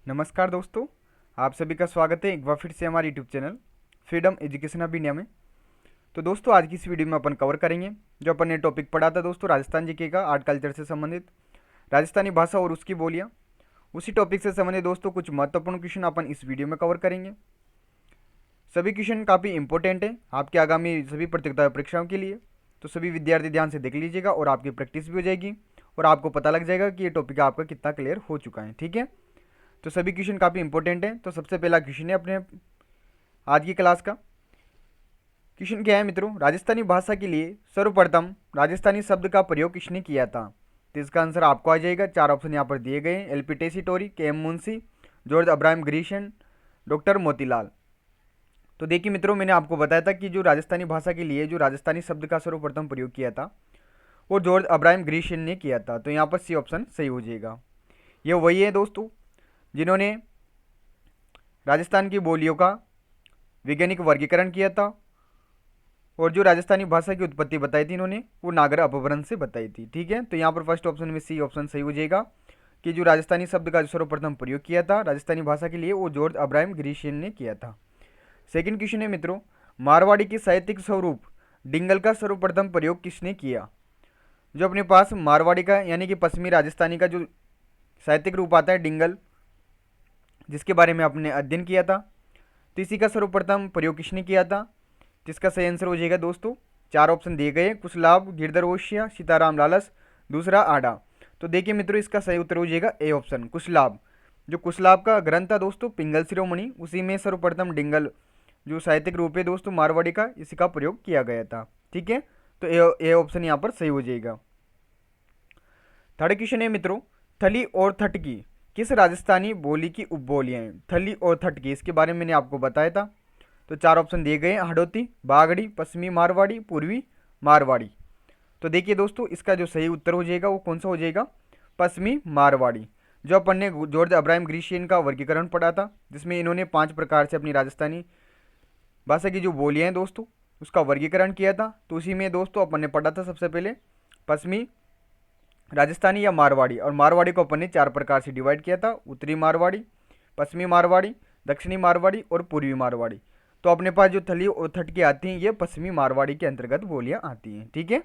नमस्कार दोस्तों, आप सभी का स्वागत है एक बार फिर से हमारे YouTube channel freedom education of India में। तो दोस्तों, आज की इस वीडियो में अपन कवर करेंगे जो अपन ने टॉपिक पढ़ा था दोस्तों, राजस्थान जीके का आर्ट कल्चर से संबंधित राजस्थानी भाषा और उसकी बोलियाँ। उसी टॉपिक से संबंधित दोस्तों कुछ महत्वपूर्ण क्वेश्चन अपन इस वीडियो में कवर करेंगे। सभी क्वेश्चन काफ़ी इंपॉर्टेंट है आपके आगामी सभी प्रतियोगिता परीक्षाओं के लिए। तो सभी विद्यार्थी ध्यान से देख लीजिएगा और आपकी प्रैक्टिस भी हो जाएगी और आपको पता लग जाएगा कि ये टॉपिक आपका कितना क्लियर हो चुका है। ठीक है, तो सभी क्वेश्चन काफ़ी इंपॉर्टेंट है। तो सबसे पहला क्वेश्चन है अपने आज की क्लास का। क्वेश्चन क्या है मित्रों, राजस्थानी भाषा के लिए सर्वप्रथम राजस्थानी शब्द का प्रयोग किसने किया था? तो इसका आंसर आपको आ जाएगा। चार ऑप्शन यहाँ पर दिए गए हैं, L P. Tessitori, K M. Munshi, George Abraham Grierson, doctor Motilal. तो देखिए मित्रों, मैंने आपको बताया था कि जो राजस्थानी भाषा के लिए जो राजस्थानी शब्द का सर्वप्रथम प्रयोग किया था वो जॉर्ज अब्राहम ग्रीशन ने किया था। तो यहाँ पर सी ऑप्शन सही हो जाएगा। ये वही है दोस्तों जिन्होंने राजस्थान की बोलियों का वैज्ञानिक वर्गीकरण किया था और जो राजस्थानी भाषा की उत्पत्ति बताई थी इन्होंने वो नागर अपभ्रंश से बताई थी। ठीक है, तो यहाँ पर फर्स्ट ऑप्शन में सी ऑप्शन सही हो जाएगा कि जो राजस्थानी शब्द का सर्वप्रथम प्रयोग किया था राजस्थानी भाषा के लिए वो जॉर्ज अब्राहम ग्रीशियन ने किया था। सेकंड क्वेश्चन है मित्रों, मारवाड़ी के साहित्यिक स्वरूप डिंगल का सर्वप्रथम प्रयोग किसने किया? जो अपने पास मारवाड़ी का यानी कि पश्चिमी राजस्थानी का जो साहित्यिक रूप आता है डिंगल, जिसके बारे में आपने अध्ययन किया था, तो इसी का सर्वप्रथम प्रयोग किसने किया था? जिसका सही आंसर हो जाएगा दोस्तों, चार ऑप्शन दिए गए, कुशलाभ, गिरधर ओशिया, सीताराम लालस, दूसरा आडा। तो देखिए मित्रों, इसका सही उत्तर हो जाएगा ए ऑप्शन, कुशलाभ। जो कुशलाभ का ग्रंथ था दोस्तों पिंगल शिरोमणि, उसी में सर्वप्रथम डिंगल जो साहित्यिक रूप है दोस्तों मारवाड़ी का, इसी का प्रयोग किया गया था। ठीक है, तो ए ऑप्शन यहाँ पर सही हो जाएगा। थर्ड क्वेश्चन है मित्रों, थली और थटकी किस राजस्थानी बोली की उपबोलियां हैं? थली और थटकी इसके बारे में मैंने आपको बताया था। तो चार ऑप्शन दिए गए हैं, हडोती, बागड़ी, पश्चिमी मारवाड़ी, पूर्वी मारवाड़ी। तो देखिए दोस्तों, इसका जो सही उत्तर हो जाएगा वो कौन सा हो जाएगा? पश्चिमी मारवाड़ी। जो अपन ने जॉर्ज अब्राहम ग्रीशियन का वर्गीकरण पढ़ा था जिसमें इन्होंने 5 प्रकार से अपनी राजस्थानी भाषा की जो बोलियां हैं दोस्तों उसका वर्गीकरण किया था। तो उसी में दोस्तों अपन ने पढ़ा था सबसे पहले पश्चिमी राजस्थानी या मारवाड़ी, और मारवाड़ी को अपन ने 4 प्रकार से डिवाइड किया था, उत्तरी मारवाड़ी, पश्चिमी मारवाड़ी, दक्षिणी मारवाड़ी और पूर्वी मारवाड़ी। तो अपने पास जो थली और थटकी आती हैं ये पश्चिमी मारवाड़ी के अंतर्गत बोलियां आती हैं। ठीक है,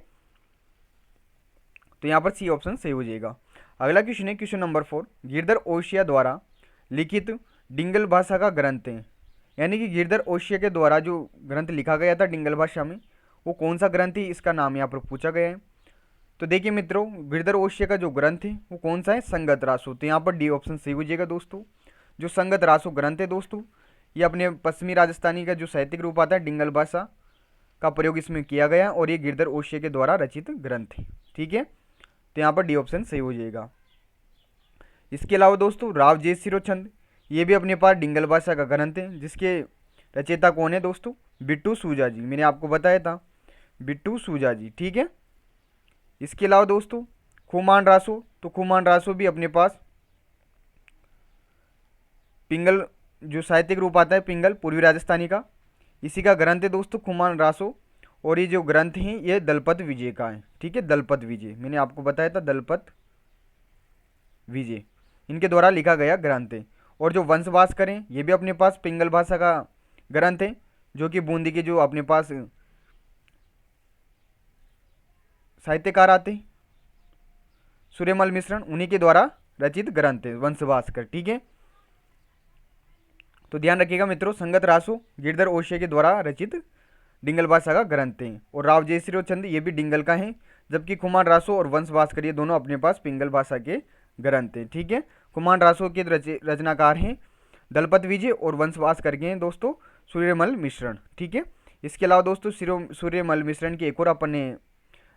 तो यहाँ पर सी ऑप्शन सही हो जाएगा। अगला क्वेश्चन है क्वेश्चन नंबर 4, गिरधर ओशिया द्वारा लिखित डिंगल भाषा का ग्रंथ है, यानी कि गिरधर ओशिया के द्वारा जो ग्रंथ लिखा गया था डिंगल भाषा में वो कौन सा ग्रंथ है, इसका नाम यहाँ पर पूछा गया है। तो देखिए मित्रों, गिरधर ओशिया का जो ग्रंथ है वो कौन सा है? संगत रासो। तो यहाँ पर डी ऑप्शन सही हो जाएगा दोस्तों। जो संगत रासो ग्रंथ है दोस्तों ये अपने पश्चिमी राजस्थानी का जो साहित्यिक रूप आता है डिंगल भाषा का प्रयोग इसमें किया गया और ये गिरधर ओशिया के द्वारा रचित ग्रंथ है। ठीक है, तो यहाँ पर डी ऑप्शन सही हो जाएगा। इसके अलावा दोस्तों राव जय सिरोचंद ये भी अपने पास डिंगल भाषा का ग्रंथ है जिसके रचयिता कौन है दोस्तों? बिट्टू सूजा जी। मैंने आपको बताया था बिट्टू सूजा जी। ठीक है, इसके अलावा दोस्तों खुमान रासो, तो खुमान रासो भी अपने पास पिंगल जो साहित्यिक रूप आता है पिंगल पूर्वी राजस्थानी का, इसी का ग्रंथ है दोस्तों खुमान रासो। और ये जो ग्रंथ हैं ये दलपत विजय का है। ठीक है, दलपत विजय मैंने आपको बताया था, दलपत विजय इनके द्वारा लिखा गया ग्रंथ है। और जो वंशवास करें ये भी अपने पास पिंगल भाषा का ग्रंथ है जो कि बूंदी के जो अपने पास साहित्यकार आते हैं सूर्यमल मिश्रण, उन्हीं के द्वारा रचित ग्रंथ है वंशवास कर। ठीक है, तो ध्यान रखिएगा मित्रों, संगत रासो गिरधर ओशिया के द्वारा रचित डिंगल भाषा का ग्रंथ है और राव जयसिरो चंद ये भी डिंगल का है, जबकि कुमार रासो और वंशवास ये दोनों अपने पास पिंगल भाषा के ग्रंथ हैं। ठीक है, कुमार रासो के रचनाकार हैं दलपत विजय और वंशवास करके हैं दोस्तों सूर्यमल मिश्रण। ठीक है, इसके अलावा दोस्तों सूर्यमल मिश्रण की एक और अपन ने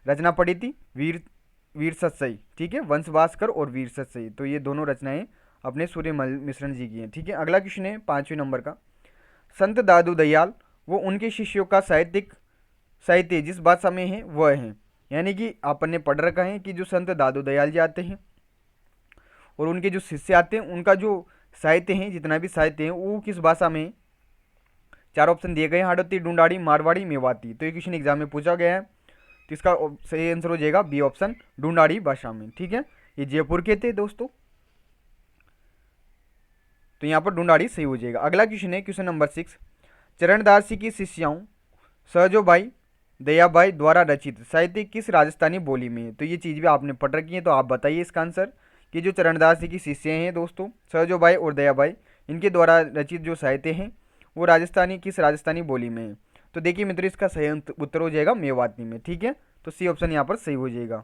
रचना पढ़ी थी वीर वीर सत्सई। ठीक है, वंशवासकर और वीर सत्सई, तो ये दोनों रचनाएं अपने सूर्यमल मिश्रण जी की हैं। ठीक है, अगला क्वेश्चन है 5वें नंबर का, संत दादू दयाल वो उनके शिष्यों का साहित्य जिस भाषा में है वह है, यानी कि अपन ने पढ़ रखा है कि जो संत दादू दयाल जी आते हैं और उनके जो शिष्य आते हैं उनका जो साहित्य है जितना भी साहित्य है वो किस भाषा में है? चार ऑप्शन दिए गए हैं, हाड़ौती, ढूंढाड़ी, मारवाड़ी, मेवाती। तो ये क्वेश्चन एग्जाम में पूछा गया है, तो इसका सही आंसर हो जाएगा बी ऑप्शन, ढूंढाड़ी भाषा में। ठीक है, ये जयपुर के थे दोस्तों। तो यहाँ पर ढूंढाड़ी सही हो जाएगा। अगला क्वेश्चन है क्वेश्चन नंबर 6, चरणदास जी की शिष्याओं सहजोबाई दयाबाई द्वारा रचित साहित्य किस राजस्थानी बोली में है। तो ये चीज़ भी आपने पढ़ रखी है, तो आप बताइए इसका आंसर कि जो चरणदास जी की शिष्य हैं दोस्तों सहजोबाई और दयाबाई, इनके द्वारा रचित जो साहित्य हैं वो राजस्थानी किस राजस्थानी बोली में है। तो देखिए मित्रों, इसका सही उत्तर हो जाएगा मेवाती में। ठीक है, तो सी ऑप्शन यहाँ पर सही हो जाएगा।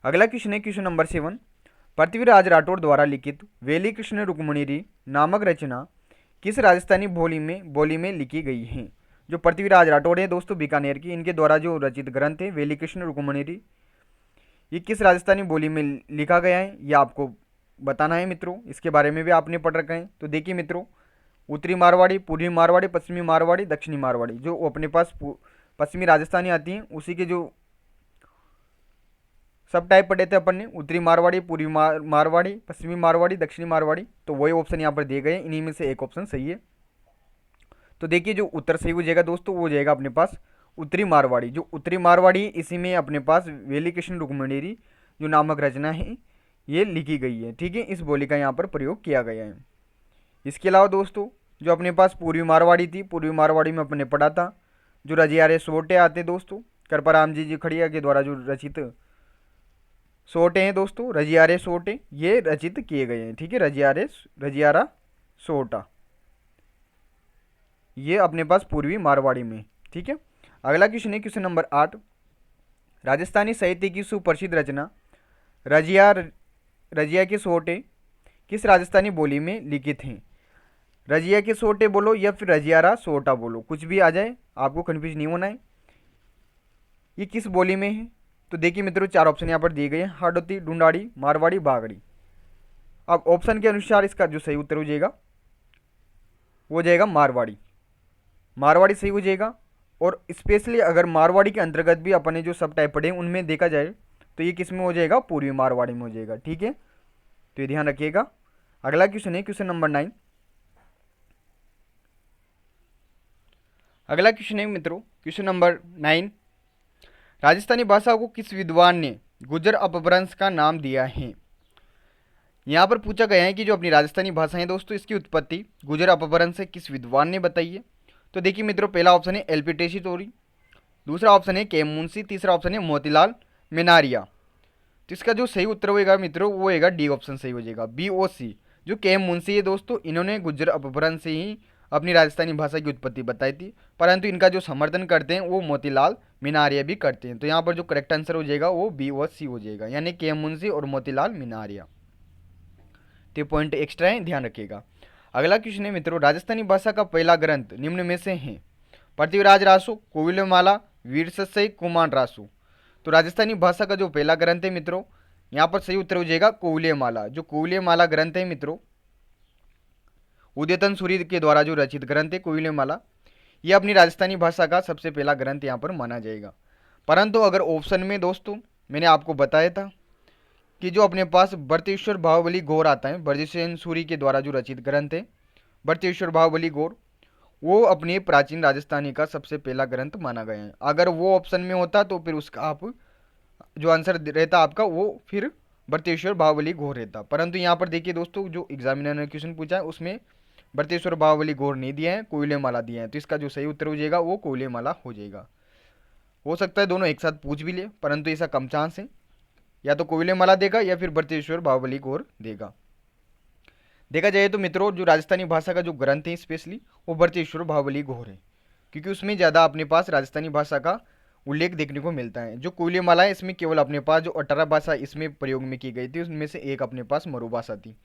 अगला क्वेश्चन है क्वेश्चन नंबर 7, पृथ्वीराज राठौड़ द्वारा लिखित वेली कृष्ण रुक्मणी नामक रचना किस राजस्थानी बोली में लिखी गई है। जो पृथ्वीराज राठौड़ है दोस्तों बीकानेर की, इनके द्वारा जो रचित ग्रंथ है वेली कृष्ण रुक्मणी, ये किस राजस्थानी बोली में लिखा गया है, ये आपको बताना है मित्रों। इसके बारे में भी आपने पढ़ रखा है। तो देखिए मित्रों, उत्तरी मारवाड़ी, पूर्वी मारवाड़ी, पश्चिमी मारवाड़ी, दक्षिणी मारवाड़ी, जो अपने पास पश्चिमी राजस्थानी आती हैं उसी के जो सब टाइप पढ़े थे अपन ने, उत्तरी मारवाड़ी, पूर्वी मारवाड़ी, पश्चिमी मारवाड़ी, दक्षिणी मारवाड़ी, तो वही ऑप्शन यहाँ पर दिए गए, इन्हीं में से एक ऑप्शन सही है। तो देखिए जो उत्तर सही हो जाएगा दोस्तों वो हो जाएगा अपने पास उत्तरी मारवाड़ी। जो उत्तरी मारवाड़ी, इसी में अपने पास वेली कृष्ण रुक्मणी जो नामक रचना है ये लिखी गई है। ठीक है, इस बोली का यहाँ पर प्रयोग किया गया है। इसके अलावा दोस्तों जो अपने पास पूर्वी मारवाड़ी थी, पूर्वी मारवाड़ी में अपने पढ़ा था जो रजियारे सोटे आते दोस्तों, करपराम जी खड़िया के द्वारा जो रचित सोटे हैं दोस्तों, रजियारे सोटे, ये रचित किए गए हैं। ठीक है, रजियारा सोटा, ये अपने पास पूर्वी मारवाड़ी में। ठीक है, अगला क्वेश्चन है क्वेश्चन नंबर 8, राजस्थानी साहित्य की सुप्रसिद्ध रचना रजिया के सोटे किस राजस्थानी बोली में लिखित हैं। रजिया के सोटे बोलो या फिर रजियारा सोटा बोलो, कुछ भी आ जाए, आपको कन्फ्यूज नहीं होना है। ये किस बोली में है। तो देखिए मित्रों, 4 ऑप्शन यहाँ पर दिए गए हैं, हाड़ौती, ढूंढाड़ी, मारवाड़ी, बागड़ी। अब ऑप्शन के अनुसार इसका जो सही उत्तर हो जाएगा वो हो जाएगा मारवाड़ी। मारवाड़ी सही हो जाएगा। और स्पेशली अगर मारवाड़ी के अंतर्गत भी अपने जो सब टाइप पढ़े उनमें देखा जाए तो ये किस में हो जाएगा, पूर्वी मारवाड़ी में हो जाएगा। ठीक है, तो ये ध्यान रखिएगा। अगला क्वेश्चन है क्वेश्चन नंबर 9। अगला क्वेश्चन है मित्रों क्वेश्चन नंबर 9, राजस्थानी भाषा को किस विद्वान ने गुर्जर अपभ्रंश का नाम दिया है। यहाँ पर पूछा गया है कि जो अपनी राजस्थानी भाषा है दोस्तों इसकी उत्पत्ति गुर्जर अपभ्रंश से किस विद्वान ने बताई है। तो देखिए मित्रों, पहला ऑप्शन है एल पी टेसी तोरी, दूसरा ऑप्शन है के मुंशी, तीसरा ऑप्शन है मोतीलाल मिनारिया। तो इसका जो सही उत्तर होगा मित्रों वो होगा डी ऑप्शन सही हो जाएगा, बी ओ सी। जो के मुंशी है दोस्तों, इन्होंने गुर्जर अपभ्रंश से ही अपनी राजस्थानी भाषा की उत्पत्ति बताई थी, परंतु इनका जो समर्थन करते हैं वो मोतीलाल मिनारिया भी करते हैं। तो यहाँ पर जो करेक्ट आंसर हो जाएगा वो बी ओ सी हो जाएगा, यानी के मुंशी और मोतीलाल मिनारिया। तो पॉइंट एक्स्ट्रा है, ध्यान रखिएगा। अगला क्वेश्चन है मित्रों, राजस्थानी भाषा का पहला ग्रंथ निम्न में से है। पृथ्वीराज रासो, कोविलमाला, वीर सस्सई, कुमार रासो। तो राजस्थानी भाषा का जो पहला ग्रंथ है मित्रों, यहाँ पर सही उत्तर हो जाएगा कोविलमाला। जो कोविलमाला ग्रंथ है मित्रों, उदयतन सूरी के द्वारा जो रचित ग्रंथ है कोविलमाला, यह अपनी राजस्थानी भाषा का सबसे पहला ग्रंथ यहाँ पर माना जाएगा। परंतु अगर ऑप्शन में दोस्तों मैंने आपको बताया था कि जो अपने पास भरतेश्वर बाहुबली गौर आता है, ब्रजसेन सूरी के द्वारा जो रचित ग्रंथ है भरतेश्वर बाहुबली गौर, वो अपने प्राचीन राजस्थानी का सबसे पहला ग्रंथ माना गया है। अगर वो ऑप्शन में होता तो फिर उसका आप जो आंसर रहता आपका वो फिर भरतेश्वर बाहुबली गौर रहता। परंतु यहाँ पर देखिए दोस्तों, जो एग्जामिनर ने क्वेश्चन पूछा है उसमें भरतेश्वर बाहुबली गौर नहीं दिया है, कोयलेमाला दिया है। तो इसका जो सही उत्तर हो जाएगा वो कोयलेमाला हो जाएगा। हो सकता है दोनों एक साथ पूछ भी ले, परंतु ऐसा कम चांस है, या तो कोयलेमाला देगा या फिर भरतेश्वर बाहुबली गौर देगा। देखा जाए तो मित्रों, जो राजस्थानी भाषा का जो ग्रंथ है स्पेशली वो भरतेश्वर बाहुबली गौर है, क्योंकि उसमें ज़्यादा अपने पास राजस्थानी भाषा का उल्लेख देखने को मिलता है। जो कोयलेमाला है इसमें केवल अपने पास जो 18 भाषा इसमें प्रयोग में की गई थी उसमें से एक अपने पास मरु भाषा थी,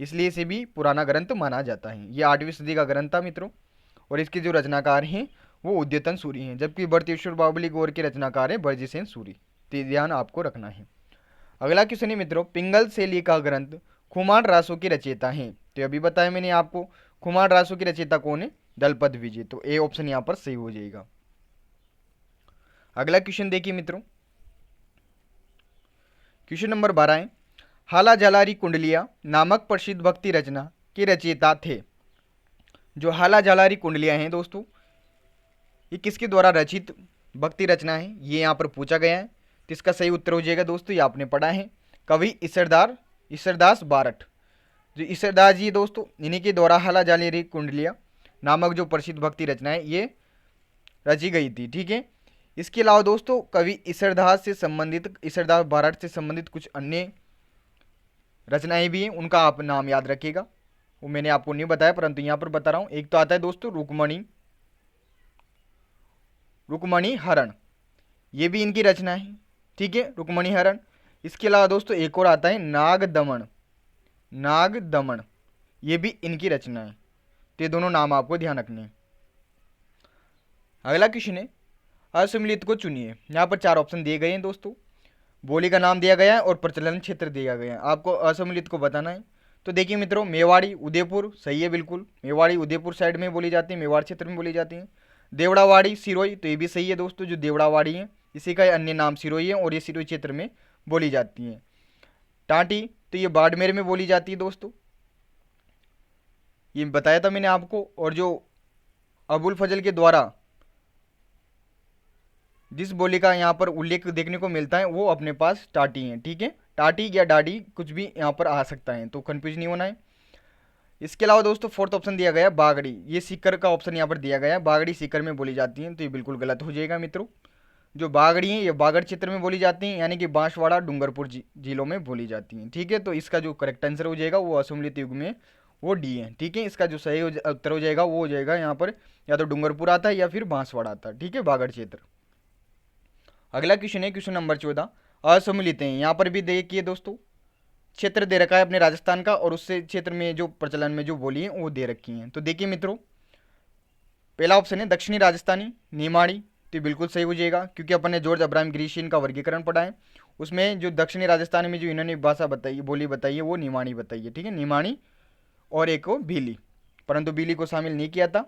इसलिए इसे भी पुराना ग्रंथ माना जाता है। ये 8वीं सदी का ग्रंथ था मित्रों, और इसके जो रचनाकार हैं वो उद्यतन सूरी हैं, जबकि भरतेश्वर बाहुबली गौर के रचनाकार है ब्रजसेन सूरी। तो ध्यान आपको रखना है। अगला क्वेश्चन है मित्रों, पिंगल शैली का ग्रंथ खुमान रासो के रचयिता हैं। तो अभी बताया मैंने आपको, खुमान रासो के रचयिता कौन है, दलपत विजय। तो ए ऑप्शन यहाँ पर सही हो जाएगा। अगला क्वेश्चन देखिए मित्रों, क्वेश्चन नंबर 12 है, हाला जालारी कुंडलिया नामक प्रसिद्ध भक्ति रचना के रचयिता थे। जो हाला जालारी कुंडलिया हैं दोस्तों, ये किसके द्वारा रचित भक्ति रचना है, ये यहाँ पर पूछा गया है। तो इसका सही उत्तर हो जाएगा दोस्तों, ये आपने पढ़ा है, कवि ईश्वरदास बारठ। जो ईसरदास जी दोस्तों, इन्हीं के द्वारा हाला जाली रे कुंडलिया नामक जो प्रसिद्ध भक्ति रचना है ये रची गई थी। ठीक है। इसके अलावा दोस्तों कवि ईसरदास से संबंधित, ईसरदास बाराट से संबंधित कुछ अन्य रचनाएं भी हैं, उनका आप नाम याद रखिएगा। वो मैंने आपको नहीं बताया परंतु यहाँ पर बता रहा हूँ। एक तो आता है दोस्तों रुक्मणी, रुक्मणी हरण, ये भी इनकी रचना है। ठीक है, रुक्मणी हरण। इसके अलावा दोस्तों एक और आता है नाग दमन, नाग दमन, ये भी इनकी रचना है। तो ये दोनों नाम आपको ध्यान रखने हैं। अगला क्वेश्चन है असम्मिलित को चुनिए। यहाँ पर 4 ऑप्शन दिए गए हैं दोस्तों, बोली का नाम दिया गया है और प्रचलन क्षेत्र दिया गया है। आपको असम्मिलित को बताना है। तो देखिए मित्रों, मेवाड़ी उदयपुर सही है बिल्कुल, मेवाड़ी उदयपुर साइड में बोली जाती है, मेवाड़ क्षेत्र में बोली जाती है। देवड़ावाड़ी सिरोही, तो ये भी सही है दोस्तों, जो देवड़ावाड़ी है इसी का अन्य नाम सिरोही है और ये सिरोही क्षेत्र में बोली जाती है। टाटी, तो ये बाड़मेर में बोली जाती है दोस्तों, ये बताया था मैंने आपको। और जो अबुल फजल के द्वारा जिस बोली का यहाँ पर उल्लेख देखने को मिलता है वो अपने पास टाटी है। ठीक है, टाटी या डाडी कुछ भी यहाँ पर आ सकता है, तो कंफ्यूज नहीं होना है। इसके अलावा दोस्तों 4th ऑप्शन दिया गया बागड़ी, ये सीकर का ऑप्शन यहाँ पर दिया गया है, बागड़ी सीकर में बोली जाती है, तो ये बिल्कुल गलत हो जाएगा मित्रों। जो बागड़ी है ये बागड़ क्षेत्र में बोली जाती हैं, यानी कि बांसवाड़ा डूंगरपुर जिलों में बोली जाती हैं। ठीक है, तो इसका जो करेक्ट आंसर हो जाएगा वो असम्मिलित युग में वो डी है। ठीक है, इसका जो सही उत्तर हो जाएगा वो हो जाएगा यहाँ पर या तो डूंगरपुर आता है या फिर बांसवाड़ा आता है। ठीक है, बागड़ क्षेत्र। अगला क्वेश्चन है क्वेश्चन नंबर 14, असम्मिलित हैं। यहाँ पर भी देखिए दोस्तों क्षेत्र दे रखा है अपने राजस्थान का और उससे क्षेत्र में जो प्रचलन में जो बोली है वो दे रखी हैं। तो देखिए मित्रों, पहला ऑप्शन है दक्षिणी राजस्थानी निमाड़ी, तो बिल्कुल सही हो जाएगा क्योंकि अपन ने जॉर्ज अब्राहम ग्रीशियन का वर्गीकरण पढ़ा है, उसमें जो दक्षिणी राजस्थान में जो इन्होंने भाषा बताई, बोली बताई है वो निमाड़ी बताई है। ठीक है, निमाड़ी और एक हो भीली, परंतु भीली को शामिल नहीं किया था।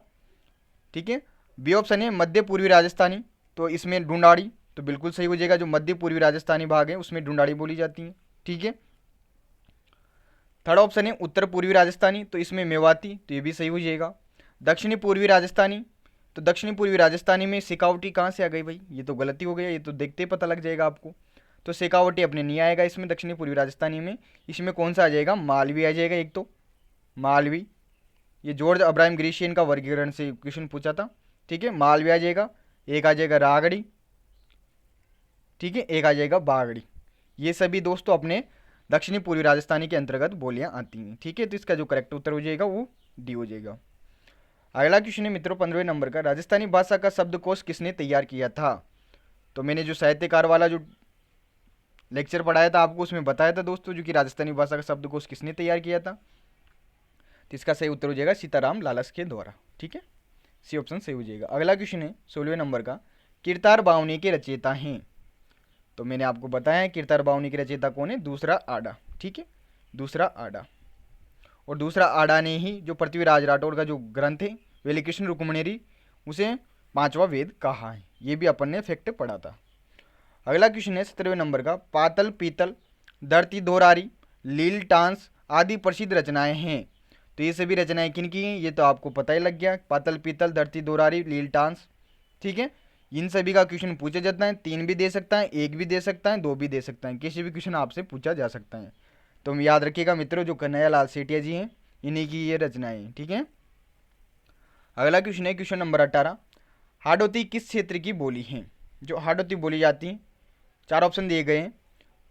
ठीक है, बी ऑप्शन है मध्य पूर्वी राजस्थानी, तो इसमें ढूंढाड़ी, तो बिल्कुल सही हो जाएगा, जो मध्य पूर्वी राजस्थानी भाग है उसमें ढूंढाड़ी बोली जाती है। ठीक है, थर्ड ऑप्शन है उत्तर पूर्वी राजस्थानी, तो इसमें मेवाती, तो ये भी सही हो जाएगा। दक्षिणी पूर्वी राजस्थानी, तो दक्षिणी पूर्वी राजस्थानी में शेखावटी कहाँ से आ गई भाई, ये तो गलती हो गया, ये तो देखते ही पता लग जाएगा आपको। तो शेखावटी अपने नहीं आएगा इसमें दक्षिणी पूर्वी राजस्थानी में, इसमें कौन सा आ जाएगा, मालवी आ जाएगा। एक तो मालवी, ये जॉर्ज अब्राहम ग्रीशियन का वर्गीकरण से क्वेश्चन पूछा था। ठीक है, मालवी आ जाएगा, एक आ जाएगा रागड़ी, ठीक है, एक आ जाएगा बागड़ी। ये सभी दोस्तों अपने दक्षिणी पूर्वी राजस्थानी के अंतर्गत बोलियां आती हैं। ठीक है, तो इसका जो करेक्ट उत्तर हो जाएगा वो डी हो जाएगा। अगला क्वेश्चन है मित्रों 15वें नंबर का, राजस्थानी भाषा का शब्दकोश किसने तैयार किया था। तो मैंने जो साहित्यकार वाला जो लेक्चर पढ़ाया था आपको उसमें बताया था दोस्तों, जो कि राजस्थानी भाषा का शब्दकोश किसने तैयार किया था, तो इसका सही उत्तर हो जाएगा सीताराम लालस के द्वारा। ठीक है, सी ऑप्शन सही हो जाएगा। अगला क्वेश्चन है 16वें नंबर का, कीर्तार बावनी के रचयिता हैं। तो मैंने आपको बताया है कीर्तार बावनी के रचयिता कौन है, दूसरा आडा। ठीक है, दूसरा आडा, और दूसरा आडा ने ही जो पृथ्वीराज राठौड़ का जो ग्रंथ है वेली कृष्ण रुक्मणेरी उसे 5वां वेद कहा है, ये भी अपन ने फैक्ट पढ़ा था। अगला क्वेश्चन है 17वें नंबर का, पातल पीतल धरती दोरारी लील टांस आदि प्रसिद्ध रचनाएं हैं। तो ये सभी रचनाएं किन की हैं, ये तो आपको पता ही लग गया, पातल पीतल धरती दोरारी लील टांस। ठीक है, इन सभी का क्वेश्चन पूछा जाता है, 3 भी दे सकता है, 1 भी दे सकता है, 2 भी दे सकता है, किसी भी क्वेश्चन आपसे पूछा जा सकता है। तो याद रखिएगा मित्रों, जो कन्हैयालाल सेठिया जी हैं इन्हीं की ये रचनाएं। ठीक है, अगला क्वेश्चन है क्वेश्चन नंबर 18, हाडोती किस क्षेत्र की बोली है। जो हाडोती बोली जाती है 4 ऑप्शन दिए गए हैं,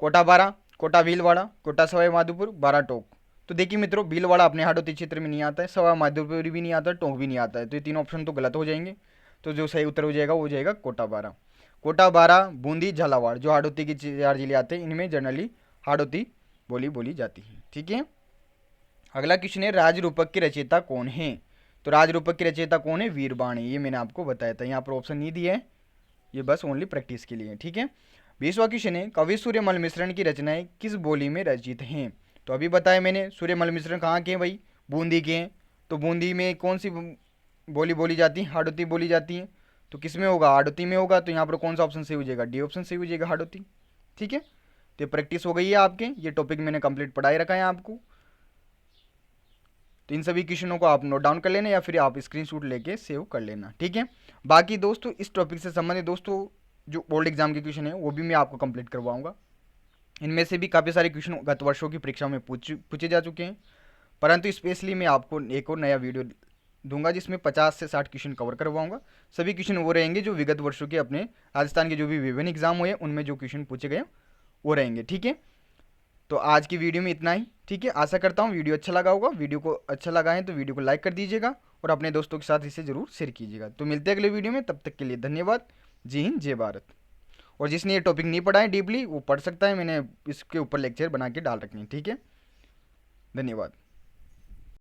कोटा बारा, कोटा भीलवाड़ा, कोटा सवाई माधोपुर, बारा टोंक। तो देखिए मित्रों, भीलवाड़ा अपने हाडोती क्षेत्र में नहीं आता है, सवाई माधोपुर भी नहीं आता है, टोंक भी नहीं आता है, तो ये 3 ऑप्शन तो गलत हो जाएंगे। तो जो सही उत्तर हो जाएगा वो हो जाएगा कोटा बारा। कोटा बारा, बूंदी, झालावाड़, जो हाडोती के 4 जिले आते हैं इनमें जनरली हाडोती बोली जाती है। ठीक है, अगला क्वेश्चन है राज रूपक के रचयिता कौन है। तो राज रूपक के रचयिता कौन है, वीरबाणी, ये मैंने आपको बताया था, यहाँ पर ऑप्शन नहीं दिया है, ये बस ओनली प्रैक्टिस के लिए। ठीक है, 20वां क्वेश्चन है कवि सूर्यमल मिश्रण की रचनाएं किस बोली में रचित हैं। तो अभी बताया मैंने सूर्यमल मिश्रण कहाँ के हैं भाई, बूंदी के हैं। तो बूंदी में कौन सी बोली बोली जाती है, हाडोती बोली जाती है, तो किस में होगा, हाडोती में होगा। तो यहाँ पर कौन सा ऑप्शन सही हो जाएगा, डी ऑप्शन सही हो जाएगा, हाडोती। ठीक है, तो प्रैक्टिस हो गई है आपके, ये टॉपिक मैंने कंप्लीट पढ़ाई रखा है आपको। तो इन सभी क्वेश्चनों को आप नोट डाउन कर लेना या फिर आप स्क्रीनशॉट लेके सेव कर लेना। ठीक है, बाकी दोस्तों इस टॉपिक से संबंधित दोस्तों जो बोर्ड एग्जाम के क्वेश्चन है वो भी मैं आपको कंप्लीट करवाऊंगा। इनमें से भी काफ़ी सारे क्वेश्चन गत वर्षों की परीक्षा में पूछे जा चुके हैं, परंतु स्पेशली मैं आपको एक और नया वीडियो दूंगा जिसमें 50 से 60 क्वेश्चन कवर करवाऊंगा। सभी क्वेश्चन वो रहेंगे जो विगत वर्षों के अपने राजस्थान के जो भी विभिन्न एग्जाम हुए उनमें जो क्वेश्चन पूछे गए वो रहेंगे। ठीक है, तो आज की वीडियो में इतना ही। ठीक है, आशा करता हूँ वीडियो अच्छा लगा होगा। वीडियो को अच्छा लगा है तो वीडियो को लाइक कर दीजिएगा और अपने दोस्तों के साथ इसे ज़रूर शेयर कीजिएगा। तो मिलते हैं अगले वीडियो में, तब तक के लिए धन्यवाद। जय हिंद, जय भारत। और जिसने ये टॉपिक नहीं पढ़ा है डीपली वो पढ़ सकता है, मैंने इसके ऊपर लेक्चर बना के डाल रखे हैं। ठीक है, धन्यवाद।